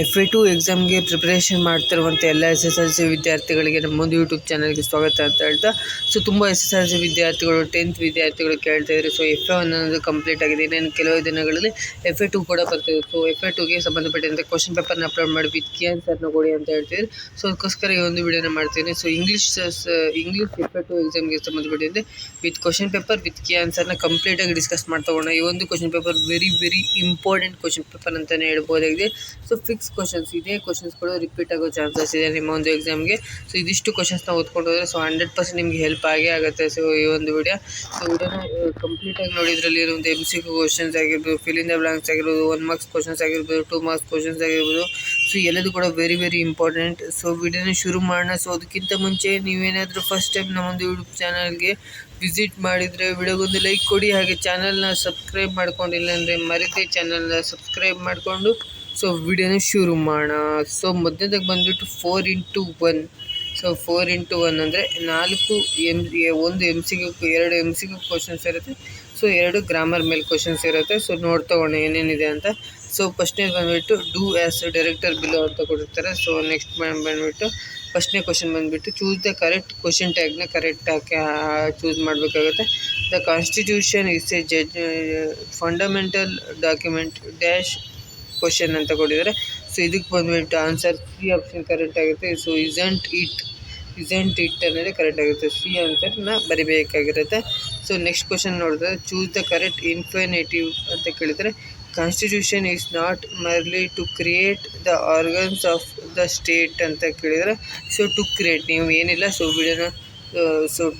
FA2 ಎಕ್ಸಾಮ್ಗೆ preparation ಮಾಡ್ತಿರುವಂಥ ಎಲ್ಲ SSLC ವಿದ್ಯಾರ್ಥಿಗಳಿಗೆ ನಮ್ಮೊಂದು ಯೂಟ್ಯೂಬ್ ಚಾನಲ್ಗೆ ಸ್ವಾಗತ ಅಂತ ಹೇಳ್ತಾ ತುಂಬ SSLC ವಿದ್ಯಾರ್ಥಿಗಳು 10th ವಿದ್ಯಾರ್ಥಿಗಳು ಕೇಳ್ತಾ ಇದ್ದಾರೆ. FA1 ಅನ್ನೋದು ಕಂಪ್ಲೀಟ್ ಆಗಿದೆ. ಇನ್ನೇನು ಕೆಲವು ದಿನಗಳಲ್ಲಿ FA2 ಕೂಡ ಬರ್ತಿದೆ. FA2ಗೆ ಸಂಬಂಧಪಟ್ಟಂತೆ ಕ್ವಶನ್ ಪೇಪರ್ನ ಅಪ್ಲೋಡ್ ಮಾಡಿ ವಿತ್ ಕೀ ಆನ್ಸರ್ನ ಕೊಡಿ ಅಂತ ಹೇಳ್ತಿದ್ರು. ಅದಕ್ಕೋಸ್ಕರ ಈ ಒಂದು ವಿಡಿಯೋನ ಮಾಡ್ತೀನಿ. ಇಂಗ್ಲೀಷ್ FA2 ಎಕ್ಸಾಮ್ಗೆ ಸಂಬಂಧಪಟ್ಟಂತೆ with question paper with key ಆನ್ಸರ್ನ ಕಂಪ್ಲೀಟಾಗಿ ಡಿಸ್ಕಸ್ ಮಾಡ್ತಾ ಹೋಗೋಣ. ಈ ಒಂದು question paper very important question paper ಅಂತಲೇ ಹೇಳ್ಬೋದಾಗಿದೆ. ಫಿಕ್ಸ್ ಕ್ವಶನ್ಸ್ ಇದೇ ಕ್ವಶನ್ಸ್ಗಳು ರಿಪೀಟ್ ಆಗೋ ಚಾನ್ಸಸ್ ಇದೆ ನಿಮ್ಮ ಒಂದು ಎಕ್ಸಾಮ್ಗೆ. ಇದಿಷ್ಟು ಕ್ವಶನ್ಸ್ನ ಓದ್ಕೊಂಡು ಹೋದರೆ 100% ನಿಮಗೆ ಹೆಲ್ಪ್ ಆಗೇ ಆಗುತ್ತೆ. ಈ ಒಂದು ವಿಡಿಯೋನ ಕಂಪ್ಲೀಟಾಗಿ ನೋಡಿದ್ರಲ್ಲಿ ಒಂದು MCQ ಕ್ವಶನ್ಸ್ ಆಗಿರ್ಬೋದು, ಫಿಲ್ ಇನ್ ದ ಬ್ಲಾಂಕ್ಸ್ ಆಗಿರ್ಬೋದು, 1 ಮಾರ್ಕ್ಸ್ ಕ್ವಶನ್ಸ್ ಆಗಿರ್ಬೋದು, 2 ಮಾರ್ಕ್ಸ್ ಕ್ವಶನ್ಸ್ ಆಗಿರ್ಬೋದು. ಎಲ್ಲದೂ ಕೂಡ ವೆರಿ ಇಂಪಾರ್ಟೆಂಟ್. ವಿಡಿಯೋನ ಶುರು ಮಾಡೋಣ. ಅದಕ್ಕಿಂತ ಮುಂಚೆ ನೀವೇನಾದರೂ ಫಸ್ಟ್ ಟೈಮ್ ನಮ್ಮೊಂದು ಯೂಟ್ಯೂಬ್ ಚಾನಲ್ಗೆ ವಿಸಿಟ್ ಮಾಡಿದರೆ ವಿಡಿಯೋಗೊಂದು ಲೈಕ್ ಕೊಡಿ. ಹಾಗೆ ಚಾನಲ್ನ ಸಬ್ಸ್ಕ್ರೈಬ್ ಮಾಡ್ಕೊಂಡಿಲ್ಲ ಅಂದರೆ ಮರಿದೇ ಚಾನಲ್ನ ಸಬ್ಸ್ಕ್ರೈಬ್ ಮಾಡಿಕೊಂಡು ವಿಡಿಯೋನ ಶುರು ಮಾಡೋಣ. ಮೊದಲನೇದಾಗಿ ಬಂದುಬಿಟ್ಟು 4x1. 4x1 ಅಂದರೆ 1 MCQ, 2 MCQ ಕ್ವಶನ್ಸ್ ಇರುತ್ತೆ. 2 ಗ್ರಾಮರ್ ಮೇಲೆ ಕ್ವಶನ್ಸ್ ಇರುತ್ತೆ. ನೋಡ್ತಾ ಹೋಗೋಣ ಏನೇನಿದೆ ಅಂತ. ಫಸ್ಟ್ನೇ ಬಂದುಬಿಟ್ಟು ಡೂ ಆ್ಯಸ್ ಡೈರೆಕ್ಟರ್ ಬಿಲೋ ಅಂತ ಕೊಟ್ಟಿರ್ತಾರೆ. ನೆಕ್ಸ್ಟ್ ಬಂದುಬಿಟ್ಟು ಫಸ್ಟ್ನೇ ಕ್ವಶನ್ ಬಂದುಬಿಟ್ಟು ಚೂಸ್ ದ ಕರೆಕ್ಟ್ ಕ್ವಶನ್ ಟ್ಯಾಗ್ನ ಕರೆಕ್ಟಾಗಿ ಚೂಸ್ ಮಾಡಬೇಕಾಗುತ್ತೆ. The constitution is a fundamental document dash question ಅಂತ ಕೊಟ್ಟಿದ್ದಾರೆ. ಇದಕ್ಕೆ ಬಂದುಬಿಟ್ಟು ಆನ್ಸರ್ ಸಿ ಆಪ್ಷನ್ ಕರೆಕ್ಟ್ ಆಗುತ್ತೆ. ಇಸೆಂಟ್ ಇಟ್ ಅನ್ನೋದೇ ಕರೆಕ್ಟ್ ಆಗುತ್ತೆ. ಸಿ ಆನ್ಸರ್ನ ಬರಿಬೇಕಾಗಿರುತ್ತೆ. ನೆಕ್ಸ್ಟ್ ಕ್ವಶನ್ ನೋಡಿದ್ರೆ ಚೂಸ್ ದ ಕರೆಕ್ಟ್ ಇನ್ಫಿನಿಟಿವ್ ಅಂತ ಕೇಳಿದರೆ constitution is not merely to create the organs of the state ಅಂತ ಕೇಳಿದರೆ ಟು ಕ್ರಿಯೇಟ್ ನೀವು ಏನಿಲ್ಲ. ವಿಡಿಯೋನ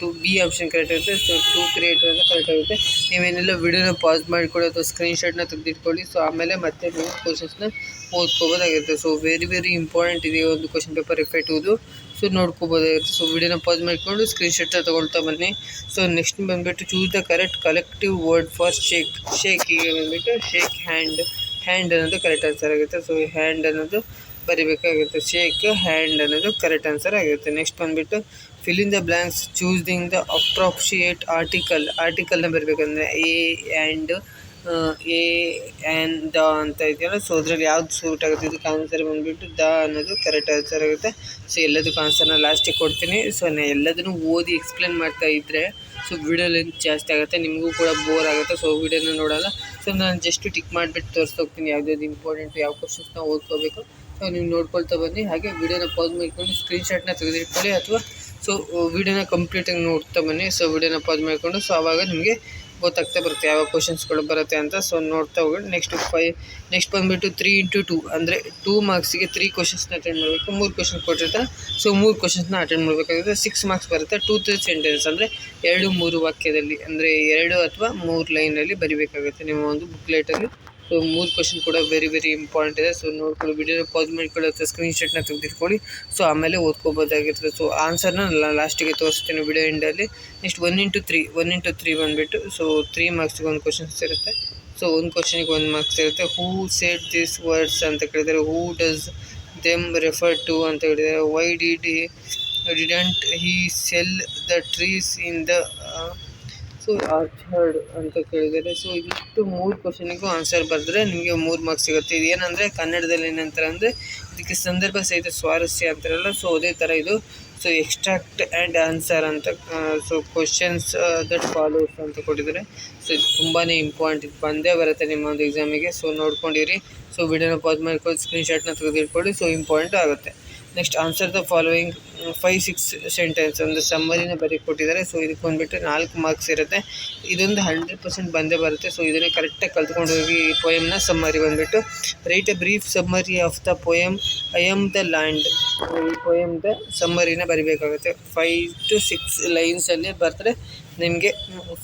ಟು ಬಿ ಆಪ್ಷನ್ ಕರೆಕ್ಟ್ ಆಗುತ್ತೆ. ಟು ಕ್ರಿಯೇಟ್ ಅಂತ ಕರೆಕ್ಟ್ ಆಗುತ್ತೆ. ನೀವೇನೆಲ್ಲ ವಿಡಿಯೋನ ಪಾಸ್ ಮಾಡಿಕೊಳ್ಳಿ ಅಥವಾ ಸ್ಕ್ರೀನ್ಶಾಟ್ನ ತೆಗೆದಿಟ್ಕೊಳ್ಳಿ. ಆಮೇಲೆ ಮತ್ತೆ ನೀವು ಕ್ವಶನ್ಸ್ನ ಓದ್ಕೋಬೋದಾಗಿರುತ್ತೆ. ವೆರಿ ಇಂಪಾರ್ಟೆಂಟ್ ಇದೆ ಒಂದು ಕ್ವಶನ್ ಪೇಪರ್ FA2ದು. ನೋಡ್ಕೋಬೋದಾಗಿರುತ್ತೆ. ವಿಡಿಯೋನ ಪಾಸ್ ಮಾಡಿಕೊಂಡು ಸ್ಕ್ರೀನ್ಶಾಟ್ನ ತೊಗೊಳ್ತಾ ಬನ್ನಿ. ನೆಕ್ಸ್ಟ್ ಬಂದುಬಿಟ್ಟು choose the correct collective word for ಶೇಕಿಗೆ ಬಂದುಬಿಟ್ಟು ಶೇಕ್ ಹ್ಯಾಂಡ್ ಅನ್ನೋದು ಕರೆಕ್ಟ್ ಆನ್ಸರ್ ಆಗುತ್ತೆ. ಹ್ಯಾಂಡ್ ಅನ್ನೋದು ಬರಿಬೇಕಾಗುತ್ತೆ. ಶೇಕ್ ಹ್ಯಾಂಡ್ ಅನ್ನೋದು ಕರೆಕ್ಟ್ ಆನ್ಸರ್ ಆಗಿರುತ್ತೆ. ನೆಕ್ಸ್ಟ್ ಬಂದುಬಿಟ್ಟು fill in the blanks choosing the appropriate ಆರ್ಟಿಕಲ್ನ ಬರಬೇಕಂದ್ರೆ ಎ ಆ್ಯಂಡ್ ದ ಅಂತ ಇದೆಯಲ್ಲ. ಅದರಲ್ಲಿ ಯಾವ್ದು ಸೂಟ್ ಆಗುತ್ತೆ ಇದಕ್ಕೆ ಆನ್ಸರ್ ಬಂದುಬಿಟ್ಟು ದ ಅನ್ನೋದು ಕರೆಕ್ಟ್ ಆನ್ಸರ್ ಆಗುತ್ತೆ. ಎಲ್ಲದಕ್ಕೂ ಆನ್ಸರ್ನ ಲಾಸ್ಟಿಗೆ ಕೊಡ್ತೀನಿ. ನಾನು ಎಲ್ಲದನ್ನು ಓದಿ ಎಕ್ಸ್ಪ್ಲೇನ್ ಮಾಡ್ತಾ ಇದ್ದರೆ ವಿಡಿಯೋ ಲೆಂತ್ ಜಾಸ್ತಿ ಆಗುತ್ತೆ, ನಿಮಗೂ ಕೂಡ ಬೋರ್ ಆಗುತ್ತೆ. ವಿಡಿಯೋನ ನೋಡೋಲ್ಲ. ನಾನು ಜಸ್ಟ್ ಟಿಕ್ ಮಾಡಿಬಿಟ್ಟು ತೋರಿಸ್ತಾ ಹೋಗ್ತೀನಿ ಯಾವ್ದು ಇಂಪಾರ್ಟೆಂಟ್ ಯಾವ ಕ್ವಶನ್ಸ್ನ ಓದ್ಕೋಬೇಕು. ನೀವು ನೋಡ್ಕೊಳ್ತಾ ಬನ್ನಿ. ಹಾಗೆ ವಿಡಿಯೋನ ಪಾಸ್ ಮಾಡಿಕೊಂಡು ಸ್ಕ್ರೀನ್ಶಾಟ್ನ ತೆಗೆದಿಟ್ಕೊಳ್ಳಿ ಅಥವಾ ವಿಡಿಯೋನ ಕಂಪ್ಲೀಟಾಗಿ ನೋಡ್ತಾ ಬನ್ನಿ. ವಿಡಿಯೋನ ಪಾಸ್ ಮಾಡಿಕೊಂಡು ಆವಾಗ ನಿಮಗೆ ಗೊತ್ತಾಗ್ತಾ ಬರುತ್ತೆ ಯಾವ ಕ್ವಶನ್ಸ್ಗಳು ಬರುತ್ತೆ ಅಂತ. ನೋಡ್ತಾ ಹೋಗೋಣ. ನೆಕ್ಸ್ಟ್ ಬಂದುಬಿಟ್ಟು 3x2 ಅಂದರೆ 2 ಮಾರ್ಕ್ಸಿಗೆ 3 ಕ್ವಶನ್ಸ್ನ ಅಟೆಂಡ್ ಮಾಡಬೇಕು. 3 ಕ್ವಶನ್ ಕೊಟ್ಟಿರ್ತಾರೆ. 3 ಕ್ವಶನ್ಸ್ನ ಅಟೆಂಡ್ ಮಾಡಬೇಕಾಗುತ್ತೆ. 6 ಮಾರ್ಕ್ಸ್ ಬರುತ್ತೆ. 2-3 ಸೆಂಟೆನ್ಸ್ ಅಂದರೆ 2-3 ವಾಕ್ಯದಲ್ಲಿ ಅಂದರೆ 2 ಅಥವಾ 3 ಲೈನಲ್ಲಿ ಬರಿಬೇಕಾಗುತ್ತೆ ನಿಮ್ಮ ಒಂದು ಬುಕ್ಲೆಟಲ್ಲಿ. 3 ಕ್ವಶನ್ ಕೂಡ ವೆರಿ ಇಂಪಾರ್ಟೆಂಟ್ ಇದೆ. ನೋಡ್ಕೊಳ್ಳಿ. ವಿಡಿಯೋನ ಪಾಸ್ ಮಾಡಿಕೊಳ್ಳಿ ಅಥವಾ ಸ್ಕ್ರೀನ್ಶಾಟ್ನ ತೆಗೆದಿಟ್ಕೊಳ್ಳಿ. ಆಮೇಲೆ ಓದ್ಕೋಬೋದಾಗಿರ್ತದೆ. ಆನ್ಸರ್ನ ಲಾಸ್ಟಿಗೆ ತೋರಿಸ್ತೀನಿ ವಿಡಿಯೋ ಎಂಡಲ್ಲಿ. ನೆಕ್ಸ್ಟ್ 1x3 ಬಂದುಬಿಟ್ಟು 3 ಮಾರ್ಕ್ಸಿಗೆ 1 ಕ್ವಶನ್ಸ್ ಇರುತ್ತೆ. 1 ಕ್ವಶನಿಗೆ 1 ಮಾರ್ಕ್ಸ್ ಇರುತ್ತೆ. ಹೂ ಸೆಡ್ ದಿಸ್ ವರ್ಡ್ಸ್ ಅಂತ ಕೇಳಿದರೆ who does them refer to ಅಂತ ಹೇಳಿದರೆ why didn't he sell the trees in the orchard ಅಂತ ಕೇಳಿದರೆ ಇದಿಷ್ಟು 3 ಕ್ವಶನಿಗೂ ಆನ್ಸರ್ ಬರೆದ್ರೆ ನಿಮಗೆ 3 ಮಾರ್ಕ್ಸ್ ಸಿಗುತ್ತೆ. ಇದು ಏನಂದರೆ ಕನ್ನಡದಲ್ಲಿ ಏನಂತಾರೆ ಅಂದರೆ ಇದಕ್ಕೆ ಸಂದರ್ಭ ಸಹಿತ ಸ್ವಾರಸ್ಯ ಅಂತಾರಲ್ಲ. ಅದೇ ಥರ ಇದು. ಎಕ್ಸ್ಟ್ರಾಕ್ಟ್ ಆ್ಯಂಡ್ ಆನ್ಸರ್ ಅಂತ ಕ್ವಶನ್ಸ್ ದಟ್ ಫಾಲೋಸ್ ಅಂತ ಕೊಟ್ಟಿದ್ದಾರೆ. ಇದು ತುಂಬಾ ಇಂಪಾರ್ಟೆಂಟ್. ಇದು ಬಂದೇ ಬರುತ್ತೆ ನಿಮ್ಮ ಒಂದು ಎಕ್ಸಾಮಿಗೆ. ನೋಡ್ಕೊಂಡಿರಿ. ವಿಡಿಯೋನ ಪಾಸ್ ಮಾಡ್ಕೊಂಡು ಸ್ಕ್ರೀನ್ಶಾಟ್ನ ತೆಗೆದಿಟ್ಕೊಳ್ಳಿ. ಇಂಪಾರ್ಟೆಂಟ್ ಆಗುತ್ತೆ. Next answer the following 5-6 sentence ಒಂದು ಸಮ್ಮರಿನ ಕೊಟ್ಟಿದ್ದಾರೆ. ಇದಕ್ಕೆ ಬಂದುಬಿಟ್ಟು 4 ಮಾರ್ಕ್ಸ್ ಇರುತ್ತೆ. ಇದೊಂದು 100% ಬಂದೇ ಬರುತ್ತೆ. ಇದನ್ನೇ ಕರೆಕ್ಟಾಗಿ ಕಲ್ತ್ಕೊಂಡು ಹೋಗಿ. ಈ ಪೊಯಮ್ನ ಸಮ್ಮರಿ ಬಂದುಬಿಟ್ಟು right A brief summary of the poem I am the land. ಈ ಪೊಯಮ್ದ ಸಮ್ಮರಿನ ಬರಿಬೇಕಾಗುತ್ತೆ. 5-6 ಲೈನ್ಸಲ್ಲಿ ಬರೆದ್ರೆ ನಿಮಗೆ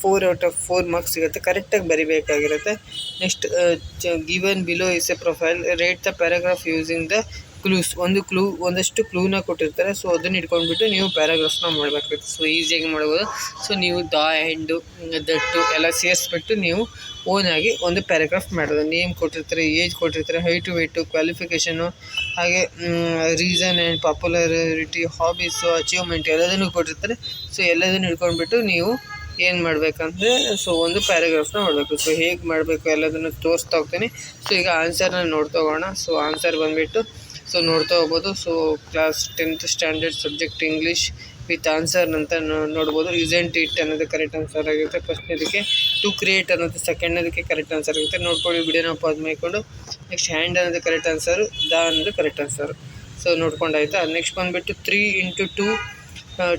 4/4 ಮಾರ್ಕ್ಸ್ ಸಿಗುತ್ತೆ. ಕರೆಕ್ಟಾಗಿ ಬರಿಬೇಕಾಗಿರುತ್ತೆ. Next given below is a profile rate the paragraph using the clues. ಒಂದಷ್ಟು ಕ್ಲೂನ ಕೊಟ್ಟಿರ್ತಾರೆ. ಅದನ್ನು ಇಟ್ಕೊಂಡ್ಬಿಟ್ಟು ನೀವು ಪ್ಯಾರಾಗ್ರಾಫ್ನ ಮಾಡಬೇಕಾಗುತ್ತೆ. ಈಸಿಯಾಗಿ ಮಾಡ್ಬೋದು. ನೀವು ದ ಆ್ಯಂಡು ದಟ್ಟು ಎಲ್ಲ ಸೇರಿಸ್ಬಿಟ್ಟು ನೀವು ಓನಾಗಿ ಒಂದು ಪ್ಯಾರಾಗ್ರಾಫ್ ಮಾಡೋದು. ನೇಮ್ ಕೊಟ್ಟಿರ್ತಾರೆ, ಏಜ್ ಕೊಟ್ಟಿರ್ತಾರೆ, ಹೈಟು ವೆಯ್ಟು, ಕ್ವಾಲಿಫಿಕೇಷನು, ಹಾಗೆ reason and popularity, hobbies, achievement ಎಲ್ಲದನ್ನು ಕೊಟ್ಟಿರ್ತಾರೆ. ಎಲ್ಲದನ್ನು ಇಟ್ಕೊಂಡ್ಬಿಟ್ಟು ನೀವು ಏನು ಮಾಡಬೇಕಂದ್ರೆ ಸೊ ಒಂದು ಪ್ಯಾರಾಗ್ರಾಫ್ನ ಮಾಡಬೇಕು. ಸೊ ಹೇಗೆ ಮಾಡಬೇಕು ಎಲ್ಲದನ್ನು ತೋರಿಸ್ತಾ ಹೋಗ್ತೀನಿ. ಸೊ ಈಗ ಆನ್ಸರ್ನ ನೋಡ್ತಾ ಹೋಗೋಣ. ಸೊ ಆನ್ಸರ್ ಬಂದುಬಿಟ್ಟು ಸೊ ನೋಡ್ತಾ ಹೋಗ್ಬೋದು. So class 10th standard subject English with answer ಅಂತ ನೋಡ್ಬೋದು. ಇಸೆಂಟ್ ಇಟ್ ಅನ್ನೋದು ಕರೆಕ್ಟ್ ಆನ್ಸರ್ ಆಗಿರುತ್ತೆ ಫಸ್ಟ್ನೇದಕ್ಕೆ. ಟು ಕ್ರಿಯೇಟ್ ಅನ್ನೋದು ಸೆಕೆಂಡ್ನೇದಕ್ಕೆ ಕರೆಕ್ಟ್ ಆನ್ಸರ್ ಆಗುತ್ತೆ. ನೋಡ್ಕೊಳ್ಳಿ, ವಿಡಿಯೋನ ಪಾಸ್ ಮಾಡಿಕೊಂಡು. ನೆಕ್ಸ್ಟ್ ಹ್ಯಾಂಡ್ ಅನ್ನೋದು ಕರೆಕ್ಟ್ ಆನ್ಸರು, ದ ಅನ್ನೋದು ಕರೆಕ್ಟ್ ಆನ್ಸರು. ಸೊ ನೋಡ್ಕೊಂಡಾಯ್ತಾ. ನೆಕ್ಸ್ಟ್ ಬಂದುಬಿಟ್ಟು 3 into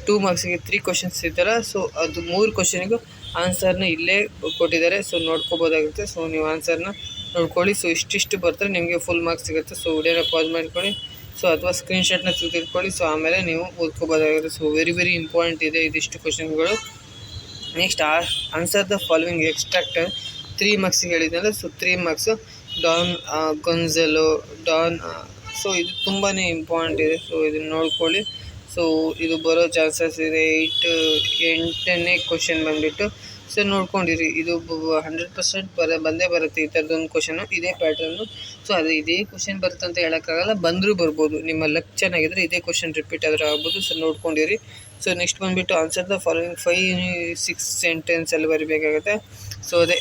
2 ಮಾರ್ಕ್ಸಿಗೆ 3 ಕ್ವಶನ್ಸ್ ಇದ್ದಾರ. ಸೊ ಅದು 3 ಕ್ವಶನಿಗೂ ಆನ್ಸರ್ನ ಇಲ್ಲೇ ಕೊಟ್ಟಿದ್ದಾರೆ. ಸೊ ನೋಡ್ಕೋಬೋದಾಗುತ್ತೆ. ಸೊ ನೀವು ಆನ್ಸರ್ನ ನೋಡ್ಕೊಳ್ಳಿ. ಸೊ ಇಷ್ಟಿಷ್ಟು ಬರ್ತಾರೆ ನಿಮಗೆ ಫುಲ್ ಮಾರ್ಕ್ಸ್ ಸಿಗುತ್ತೆ. ಸೊ ವಿಡಿಯೋನ ಪಾಸ್ ಮಾಡ್ಕೊಳ್ಳಿ. ಸೊ ಅಥವಾ ಸ್ಕ್ರೀನ್ಶಾಟ್ನ ತೆಗೆದುಕೊಳ್ಳಿ. ಸೊ ಆಮೇಲೆ ನೀವು ಓದ್ಕೋಬೋದಾಗುತ್ತೆ. ಸೊ ವೆರಿ ಇಂಪಾರ್ಟೆಂಟ್ ಇದೆ ಇದಿಷ್ಟು ಕ್ವಶನ್ಗಳು. Next answer the following extract 3 ಮಾರ್ಕ್ಸಿಗೆ ಹೇಳಿದ್ನಲ್ಲ. So 3 marks Don Gonzalo, Don. So ಇದು ತುಂಬಾ ಇಂಪಾರ್ಟೆಂಟ್ ಇದೆ. ಸೊ ಇದನ್ನು ನೋಡ್ಕೊಳ್ಳಿ. ಸೊ ಇದು ಬರೋ ಚಾನ್ಸಸ್ ಇದೆ. 8ನೇ ಕ್ವಶನ್ ಬಂದುಬಿಟ್ಟು ಸೊ ನೋಡ್ಕೊಂಡಿರಿ. ಇದು 100% ಬಂದೇ ಬರುತ್ತೆ ಈ ಥರದೊಂದು ಕ್ವಶನು, ಇದೇ ಪ್ಯಾಟ್ರನ್ನು. ಸೊ ಅದು ಇದೇ ಕ್ವಶನ್ ಬರುತ್ತೆ ಅಂತ ಹೇಳೋಕ್ಕಾಗಲ್ಲ, ಬಂದರೂ ಬರ್ಬೋದು. ನಿಮ್ಮ ಲಕ್ ಚೆನ್ನಾಗಿದ್ದರೆ ಇದೇ ಕ್ವಶನ್ ರಿಪೀಟ್ ಆದರೂ ಆಗ್ಬೋದು. ಸೊ ನೋಡ್ಕೊಂಡಿರಿ. ಸೊ ನೆಕ್ಸ್ಟ್ ಬಂದುಬಿಟ್ಟು ಆನ್ಸರ್ ದ ಫಾಲೋವಿಂಗ್ 5-6 ಸೆಂಟೆನ್ಸಲ್ಲಿ ಬರೀಬೇಕಾಗುತ್ತೆ. ಸೊ ಅದೇ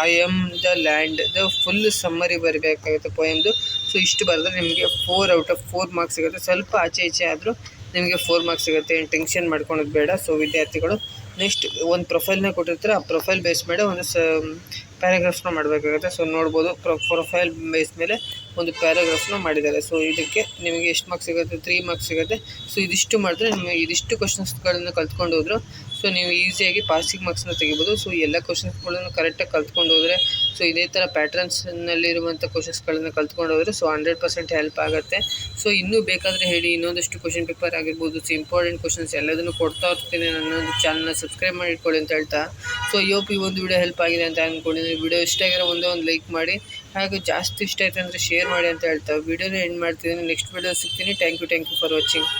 I am the land the full summary ಬರೀಬೇಕಾಗುತ್ತೆ ಪೊಯಮ್ದು. ಸೊ ಇಷ್ಟು ಬರೆದ್ರೆ ನಿಮಗೆ 4 out of 4 ಮಾರ್ಕ್ಸ್ ಸಿಗುತ್ತೆ. ಸ್ವಲ್ಪ ಆಚೆ ಈಚೆ ಆದರೂ ನಿಮಗೆ 4 ಮಾರ್ಕ್ಸ್ ಸಿಗುತ್ತೆ. ಏನು ಟೆನ್ಷನ್ ಮಾಡ್ಕೊಳೋದು ಬೇಡ. ಸೊ ವಿದ್ಯಾರ್ಥಿಗಳು ನೆಕ್ಸ್ಟ್ ಒಂದು ಪ್ರೊಫೈಲ್ನ ಕೊಟ್ಟಿರ್ತಾರೆ. ಆ ಪ್ರೊಫೈಲ್ ಬೇಸ್ ಮೇಲೆ ಒಂದು ಪ್ಯಾರಾಗ್ರಾಫ್ನ ಮಾಡಬೇಕಾಗುತ್ತೆ. ಸೊ ನೋಡ್ಬೋದು, ಪ್ರೊಫೈಲ್ ಬೇಸ್ ಮೇಲೆ ಒಂದು ಪ್ಯಾರಾಗ್ರಾಫ್ನ ಮಾಡಿದ್ದಾರೆ. ಸೊ ಇದಕ್ಕೆ ನಿಮಗೆ ಎಷ್ಟು ಮಾರ್ಕ್ಸ್ ಸಿಗುತ್ತೆ? 3 ಮಾರ್ಕ್ಸ್ ಸಿಗುತ್ತೆ. ಸೊ ಇದಿಷ್ಟು ಮಾಡಿದ್ರೆ ನಿಮಗೆ ಇದಿಷ್ಟು ಕ್ವಶನ್ಸ್ಗಳನ್ನು ಕಲ್ತ್ಕೊಂಡು ಹೋದ್ರು ಸೊ ನೀವು ಈಸಿಯಾಗಿ ಪಾಸಿಂಗ್ ಮಾರ್ಕ್ಸ್ನ ತೆಗಿಬೋದು. ಸೊ ಎಲ್ಲ ಕ್ವಶನ್ಸ್ಗಳನ್ನು ಕರೆಕ್ಟಾಗಿ ಕಲ್ತ್ಕೊಂಡು ಹೋದರೆ, ಸೊ ಇದೇ ಥರ ಪ್ಯಾಟ್ರನ್ಸ್ನಲ್ಲಿರುವಂಥ ಕ್ವಶನ್ಸ್ಗಳನ್ನು ಕಲ್ತ್ಕೊಂಡು ಹೋದರೆ ಸೊ 100% ಹೆಲ್ಪ್ ಆಗುತ್ತೆ. ಸೊ ಇನ್ನೂ ಬೇಕಾದರೆ ಹೇಳಿ, ಇನ್ನೊಂದಷ್ಟು ಕ್ವಶನ್ ಪೇಪರ್ ಆಗಿರ್ಬೋದು, ಸೊ ಇಂಪಾರ್ಟೆಂಟ್ ಕ್ವಶನ್ಸ್ ಎಲ್ಲದನ್ನು ಕೊಡ್ತಾ ಇರ್ತೀನಿ. ನನ್ನೊಂದು ಚಾನಲ್ನ ಸಬ್ಸ್ಕ್ರೈಬ್ ಮಾಡಿಕೊಳ್ಳಿ ಅಂತ ಹೇಳ್ತಾ, ಸೊ ಈ ಒಂದು ವಿಡಿಯೋ ಹೆಲ್ಪ್ ಆಗಿದೆ ಅಂತ ಅಂದ್ಕೊಂಡಿದ್ದೀನಿ. ವಿಡಿಯೋ ಇಷ್ಟ ಆಗಿರೋ ಒಂದು ಲೈಕ್ ಮಾಡಿ, ಹಾಗೆ ಜಾಸ್ತಿ ಇಷ್ಟ ಆಯ್ತು ಅಂದರೆ ಶೇರ್ ಮಾಡಿ ಅಂತ ಹೇಳ್ತಾ ವಿಡಿಯೋನ ಎಂಡ್ ಮಾಡ್ತಿದ್ದೀನಿ. ನೆಕ್ಸ್ಟ್ ವಿಡಿಯೋ ಸಿಗ್ತೀನಿ. Thank you for watching.